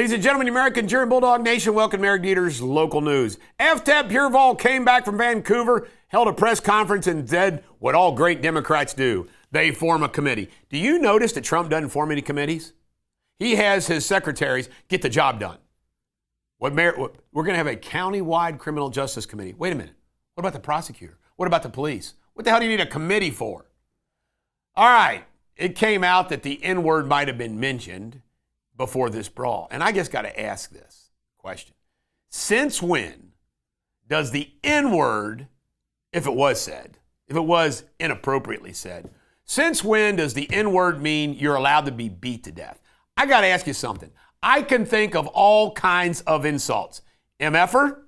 Ladies and gentlemen, American German Bulldog Nation, welcome to Eric Deters Local News. FTEP Pureval came back from Vancouver, held a press conference, and did what all great Democrats do. They form a committee. Do you notice that Trump doesn't form any committees? He has his secretaries get the job done. We're going to have a county-wide criminal justice committee. Wait a minute. What about the prosecutor? What about the police? What the hell do you need a committee for? All right. It came out that the N-word might have been mentioned before this brawl. And I just got to ask this question. Since when does the N-word, if it was said, if it was inappropriately said, since when does the N-word mean you're allowed to be beat to death? I got to ask you something. I can think of all kinds of insults. MFer,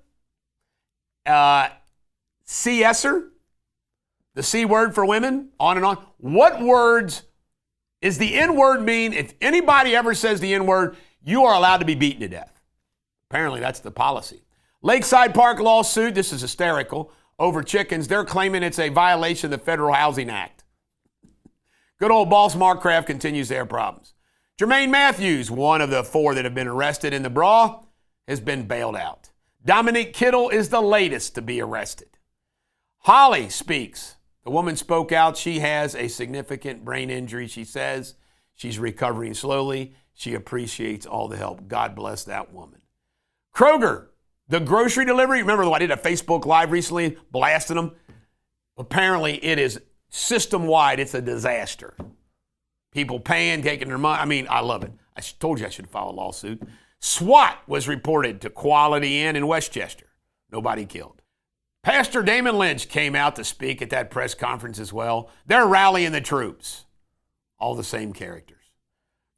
CSer, the C word for women, on and on. What words is the N-word mean? If anybody ever says the N-word, you are allowed to be beaten to death. Apparently, that's the policy. Lakeside Park lawsuit, this is hysterical, over chickens. They're claiming it's a violation of the Federal Housing Act. Good old boss Mark Kraft continues their problems. Jermaine Matthews, one of the four that have been arrested in the brawl, has been bailed out. Dominic Kittle is the latest to be arrested. Holly speaks. The woman spoke out. She has a significant brain injury, she says. She's recovering slowly. She appreciates all the help. God bless that woman. Kroger, the grocery delivery. Remember, I did a Facebook Live recently blasting them? Apparently, it is system-wide. It's a disaster. People paying, taking their money. I mean, I love it. I told you I should file a lawsuit. SWAT was reported to Quality Inn in Westchester. Nobody killed. Pastor Damon Lynch came out to speak at that press conference as well. They're rallying the troops. All the same characters.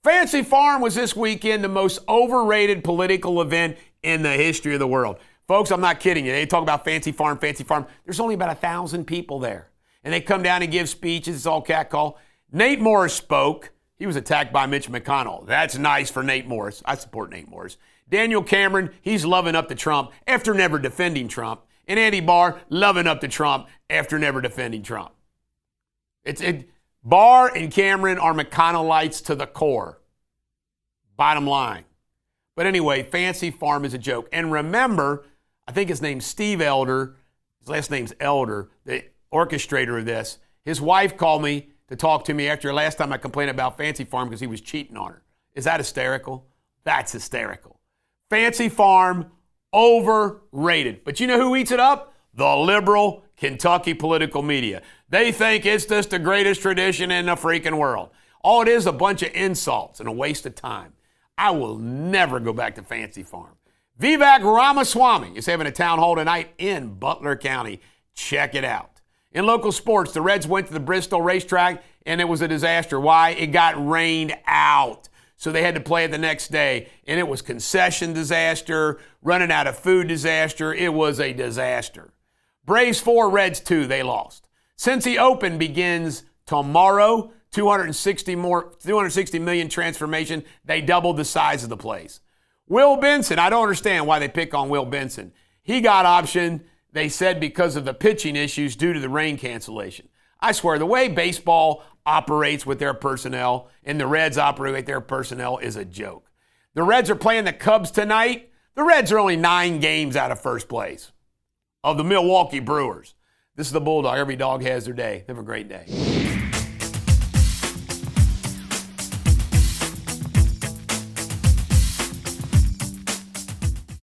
Fancy Farm was this weekend the most overrated political event in the history of the world. Folks, I'm not kidding you. They talk about Fancy Farm, Fancy Farm. There's only about 1,000 people there. And they come down and give speeches. It's all catcall. Nate Morris spoke. He was attacked by Mitch McConnell. That's nice for Nate Morris. I support Nate Morris. Daniel Cameron, he's loving up to Trump after never defending Trump. And Andy Barr loving up to Trump after never defending Trump. Barr and Cameron are McConnellites to the core. Bottom line. But anyway, Fancy Farm is a joke. And remember, I think his name's Steve Elder. His last name's Elder, the orchestrator of this. His wife called me to talk to me after last time I complained about Fancy Farm because he was cheating on her. Is that hysterical? That's hysterical. Fancy Farm, overrated. But you know who eats it up? The liberal Kentucky political media. They think it's just the greatest tradition in the freaking world. All it is a bunch of insults and a waste of time. I will never go back to Fancy Farm. Vivek Ramaswamy is having a town hall tonight in Butler County. Check it out. In local sports, the Reds went to the Bristol racetrack, and it was a disaster. Why? It got rained out. So they had to play it the next day, and it was concession disaster, running out of food disaster. It was a disaster. Braves 4, Reds 2, they lost. Cincy Open begins tomorrow, 260 million transformation. They doubled the size of the place. Will Benson, I don't understand why they pick on Will Benson. He got optioned, they said, because of the pitching issues due to the rain cancellation. I swear, the way baseball operates with their personnel and the Reds operate with their personnel is a joke. The Reds are playing the Cubs tonight. The Reds are only 9 games out of first place of the Milwaukee Brewers. This is the Bulldog. Every dog has their day. Have a great day.